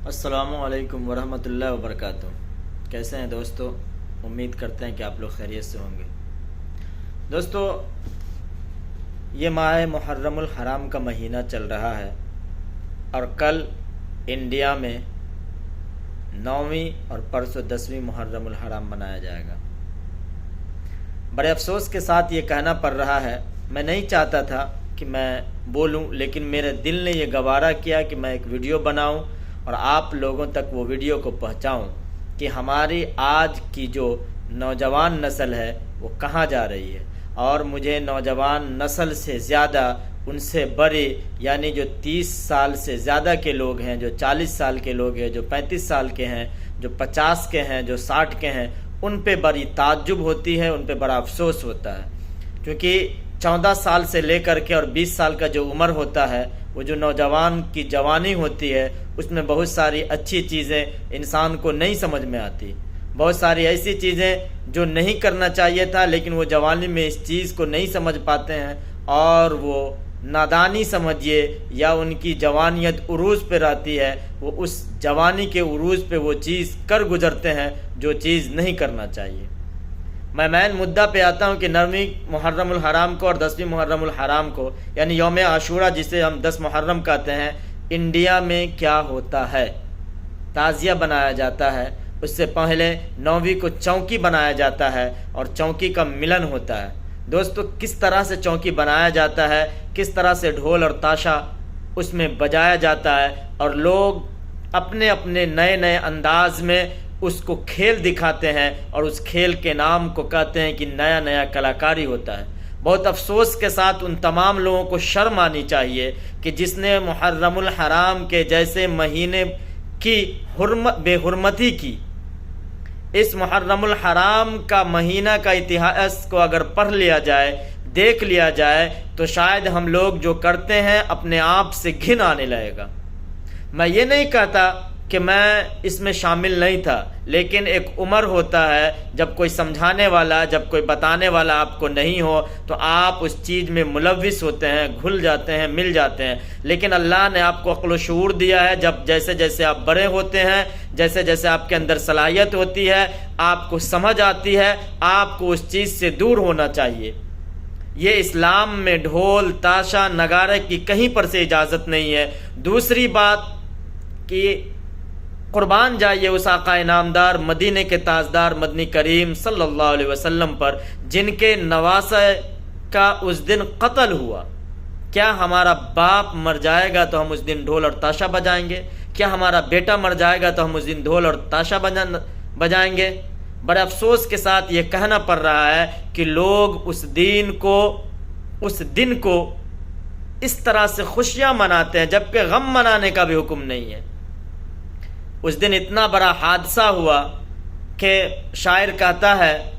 السلام علیکم ورحمۃ اللہ وبرکاتہ۔ کیسے ہیں دوستو؟ امید کرتے ہیں کہ آپ لوگ خیریت سے ہوں گے۔ دوستو، یہ ماہ محرم الحرام کا مہینہ چل رہا ہے اور کل انڈیا میں 9ویں اور پرسوں 10ویں محرم الحرام منایا جائے گا۔ بڑے افسوس کے ساتھ یہ کہنا پڑ رہا ہے، میں نہیں چاہتا تھا کہ میں بولوں، لیکن میرے دل نے یہ گوارا کیا کہ میں ایک ویڈیو بناؤں اور آپ لوگوں تک وہ ویڈیو کو پہنچاؤں کہ ہماری آج کی جو نوجوان نسل ہے وہ کہاں جا رہی ہے۔ اور مجھے نوجوان نسل سے زیادہ ان سے بڑے، یعنی جو 30 سال سے زیادہ کے لوگ ہیں، جو 40 سال کے لوگ ہیں، جو 35 سال کے ہیں، جو 50 کے ہیں، جو 60 کے ہیں، ان پہ بڑی تعجب ہوتی ہے، ان پہ بڑا افسوس ہوتا ہے، کیونکہ 14 سال سے لے کر کے اور 20 سال کا جو عمر ہوتا ہے، وہ جو نوجوان کی جوانی ہوتی ہے، اس میں بہت ساری اچھی چیزیں انسان کو نہیں سمجھ میں آتی، بہت ساری ایسی چیزیں جو نہیں کرنا چاہیے تھا، لیکن وہ جوانی میں اس چیز کو نہیں سمجھ پاتے ہیں اور وہ نادانی سمجھیے یا ان کی جوانیت عروج پہ رہتی ہے، وہ اس جوانی کے عروج پہ وہ چیز کر گزرتے ہیں جو چیز نہیں کرنا چاہیے۔ میں مین مدعا پہ آتا ہوں کہ 9ویں محرم الحرام کو اور 10ویں محرم الحرام کو، یعنی یوم عاشورہ جسے ہم 10 محرم کہتے ہیں، انڈیا میں کیا ہوتا ہے۔ تعزیہ بنایا جاتا ہے، اس سے پہلے 9ویں کو چونکی بنایا جاتا ہے اور چونکی کا ملن ہوتا ہے۔ دوستو، کس طرح سے چونکی بنایا جاتا ہے، کس طرح سے ڈھول اور تاشا اس میں بجایا جاتا ہے، اور لوگ اپنے اپنے نئے نئے انداز میں اس کو کھیل دکھاتے ہیں اور اس کھیل کے نام کو کہتے ہیں کہ نیا نیا کلاکاری ہوتا ہے۔ بہت افسوس کے ساتھ ان تمام لوگوں کو شرم آنی چاہیے کہ جس نے محرم الحرام کے جیسے مہینے کی بے حرمتی کی۔ اس محرم الحرام کا مہینہ کا اتہاس کو اگر پڑھ لیا جائے، دیکھ لیا جائے، تو شاید ہم لوگ جو کرتے ہیں اپنے آپ سے گھن آنے لگے گا۔ میں یہ نہیں کہتا کہ میں اس میں شامل نہیں تھا، لیکن ایک عمر ہوتا ہے جب کوئی سمجھانے والا، جب کوئی بتانے والا آپ کو نہیں ہو تو آپ اس چیز میں ملوث ہوتے ہیں، گھل جاتے ہیں، مل جاتے ہیں۔ لیکن اللہ نے آپ کو عقل و شعور دیا ہے، جب جیسے جیسے آپ بڑے ہوتے ہیں، جیسے جیسے آپ کے اندر صلاحیت ہوتی ہے، آپ کو سمجھ آتی ہے، آپ کو اس چیز سے دور ہونا چاہیے۔ یہ اسلام میں ڈھول، تاشا، نگارے کی کہیں پر سے اجازت نہیں ہے۔ دوسری بات کہ قربان جائیے اس آقا انعامدار مدینے کے تاجدار مدنی کریم صلی اللہ علیہ وسلم پر، جن کے نواسہ کا اس دن قتل ہوا۔ کیا ہمارا باپ مر جائے گا تو ہم اس دن ڈھول اور تاشا بجائیں گے؟ کیا ہمارا بیٹا مر جائے گا تو ہم اس دن ڈھول اور تاشا بجائیں گے؟ بڑے افسوس کے ساتھ یہ کہنا پڑ رہا ہے کہ لوگ اس دن کو اس طرح سے خوشیاں مناتے ہیں، جبکہ غم منانے کا بھی حکم نہیں ہے۔ اس دن اتنا بڑا حادثہ ہوا کہ شاعر کہتا ہے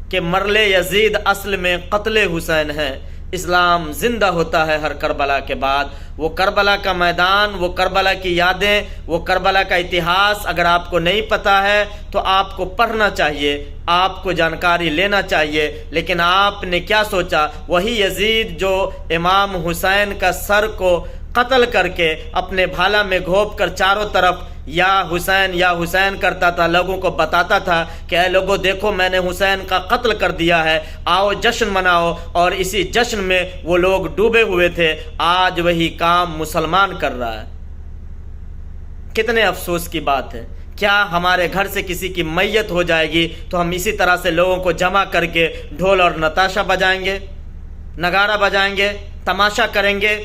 کہ مرلے یزید اصل میں قتل حسین ہے، اسلام زندہ ہوتا ہے ہر کربلا کے بعد۔ وہ کربلا کا میدان، وہ کربلا کی یادیں، وہ کربلا کا اتہاس اگر آپ کو نہیں پتہ ہے تو آپ کو پڑھنا چاہیے، آپ کو جانکاری لینا چاہیے۔ لیکن آپ نے کیا سوچا؟ وہی یزید جو امام حسین کا سر کو قتل کر کے اپنے بھالا میں گھوپ کر چاروں طرف یا حسین کرتا تھا، لوگوں کو بتاتا تھا کہ اے لوگوں دیکھو میں نے حسین کا قتل کر دیا ہے، آؤ جشن مناؤ، اور اسی جشن میں وہ لوگ ڈوبے ہوئے تھے۔ آج وہی کام مسلمان کر رہا ہے۔ کتنے افسوس کی بات ہے۔ کیا ہمارے گھر سے کسی کی میت ہو جائے گی تو ہم اسی طرح سے لوگوں کو جمع کر کے ڈھول اور نتاشا بجائیں گے، نگارہ بجائیں گے، تماشا کریں گے،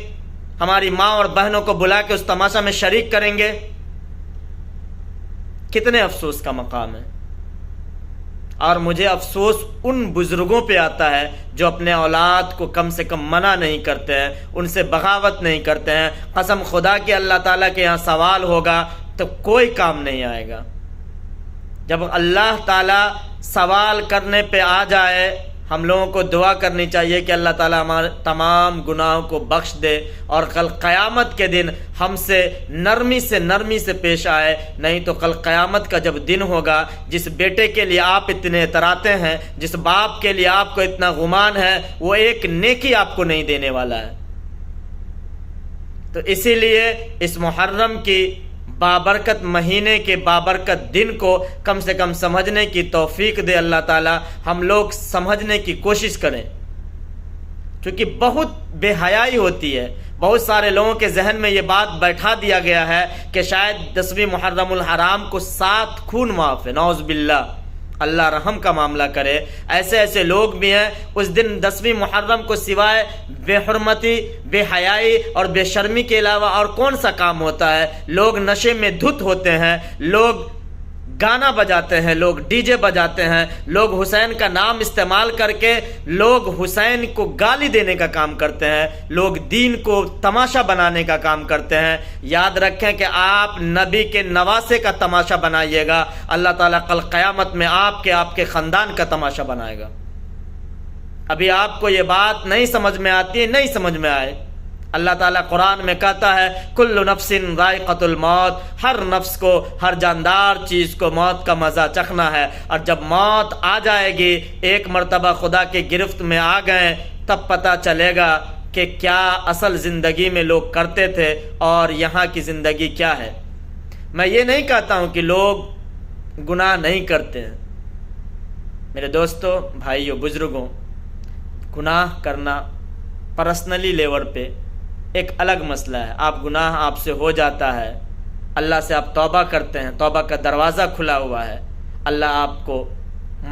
ہماری ماں اور بہنوں کو بلا کے اس تماشا میں شریک کریں گے؟ کتنے افسوس کا مقام ہے۔ اور مجھے افسوس ان بزرگوں پہ آتا ہے جو اپنے اولاد کو کم سے کم منع نہیں کرتے ہیں، ان سے بغاوت نہیں کرتے ہیں۔ قسم خدا کہ اللہ تعالیٰ کے یہاں سوال ہوگا تو کوئی کام نہیں آئے گا۔ جب اللہ تعالیٰ سوال کرنے پہ آ جائے، ہم لوگوں کو دعا کرنی چاہیے کہ اللہ تعالیٰ ہمارے تمام گناہوں کو بخش دے اور کل قیامت کے دن ہم سے نرمی سے پیش آئے۔ نہیں تو کل قیامت کا جب دن ہوگا، جس بیٹے کے لیے آپ اتنے اتراتے ہیں، جس باپ کے لیے آپ کو اتنا گمان ہے، وہ ایک نیکی آپ کو نہیں دینے والا ہے۔ تو اسی لیے اس محرم کی بابرکت مہینے کے بابرکت دن کو کم سے کم سمجھنے کی توفیق دے اللہ تعالی۔ ہم لوگ سمجھنے کی کوشش کریں، کیونکہ بہت بے حیائی ہوتی ہے۔ بہت سارے لوگوں کے ذہن میں یہ بات بیٹھا دیا گیا ہے کہ شاید 10ویں محرم الحرام کو 7 خون معاف ہے، نعوذ باللہ، اللہ رحم کا معاملہ کرے۔ ایسے لوگ بھی ہیں، اس دن 10ویں محرم کو سوائے بے حرمتی، بے حیائی اور بے شرمی کے علاوہ اور کون سا کام ہوتا ہے؟ لوگ نشے میں دھت ہوتے ہیں، لوگ گانا بجاتے ہیں، لوگ ڈی جے بجاتے ہیں، لوگ حسین کا نام استعمال کر کے لوگ حسین کو گالی دینے کا کام کرتے ہیں، لوگ دین کو تماشا بنانے کا کام کرتے ہیں۔ یاد رکھیں کہ آپ نبی کے نواسے کا تماشا بنائیے گا، اللہ تعالیٰ کل قیامت میں آپ کے خاندان کا تماشا بنائے گا۔ ابھی آپ کو یہ بات نہیں سمجھ میں آتی ہے، نہیں سمجھ میں آئے، اللہ تعالیٰ قرآن میں کہتا ہے کل نفس ذائقۃ الموت، ہر نفس کو، ہر جاندار چیز کو موت کا مزہ چکھنا ہے، اور جب موت آ جائے گی، ایک مرتبہ خدا کے گرفت میں آ گئے، تب پتہ چلے گا کہ کیا اصل زندگی میں لوگ کرتے تھے اور یہاں کی زندگی کیا ہے۔ میں یہ نہیں کہتا ہوں کہ لوگ گناہ نہیں کرتے ہیں، میرے دوستوں، بھائیوں، بزرگوں، گناہ کرنا پرسنلی لیول پہ ایک الگ مسئلہ ہے۔ آپ گناہ آپ سے ہو جاتا ہے، اللہ سے آپ توبہ کرتے ہیں، توبہ کا دروازہ کھلا ہوا ہے، اللہ آپ کو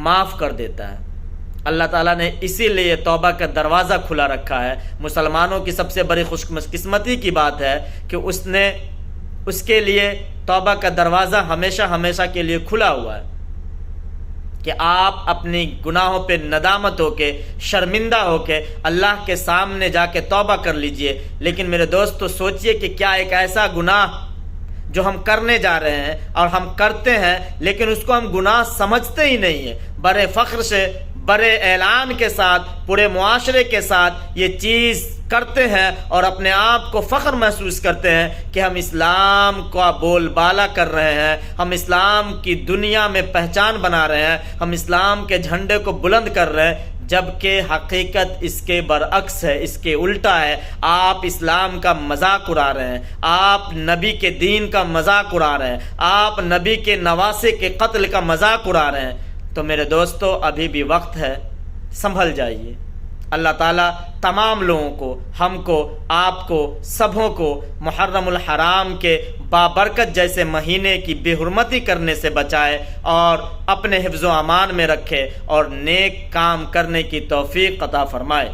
معاف کر دیتا ہے۔ اللہ تعالیٰ نے اسی لیے توبہ کا دروازہ کھلا رکھا ہے۔ مسلمانوں کی سب سے بڑی خوش قسمتی کی بات ہے کہ اس کے لیے توبہ کا دروازہ ہمیشہ کے لیے کھلا ہوا ہے کہ آپ اپنی گناہوں پہ ندامت ہو کے، شرمندہ ہو کے اللہ کے سامنے جا کے توبہ کر لیجئے۔ لیکن میرے دوستو سوچئے کہ کیا ایک ایسا گناہ جو ہم کرنے جا رہے ہیں اور ہم کرتے ہیں لیکن اس کو ہم گناہ سمجھتے ہی نہیں ہیں، بڑے فخر سے، بڑے اعلان کے ساتھ، پورے معاشرے کے ساتھ یہ چیز کرتے ہیں اور اپنے آپ کو فخر محسوس کرتے ہیں کہ ہم اسلام کا بول بالا کر رہے ہیں، ہم اسلام کی دنیا میں پہچان بنا رہے ہیں، ہم اسلام کے جھنڈے کو بلند کر رہے ہیں، جبکہ حقیقت اس کے برعکس ہے، اس کے الٹا ہے۔ آپ اسلام کا مذاق اڑا رہے ہیں، آپ نبی کے دین کا مذاق اڑا رہے ہیں، آپ نبی کے نواسے کے قتل کا مذاق اڑا رہے ہیں۔ تو میرے دوستو ابھی بھی وقت ہے، سنبھل جائیے۔ اللہ تعالیٰ تمام لوگوں کو، ہم کو، آپ کو، سبھوں کو محرم الحرام کے بابرکت جیسے مہینے کی بے حرمتی کرنے سے بچائے اور اپنے حفظ و امان میں رکھے اور نیک کام کرنے کی توفیق عطا فرمائے۔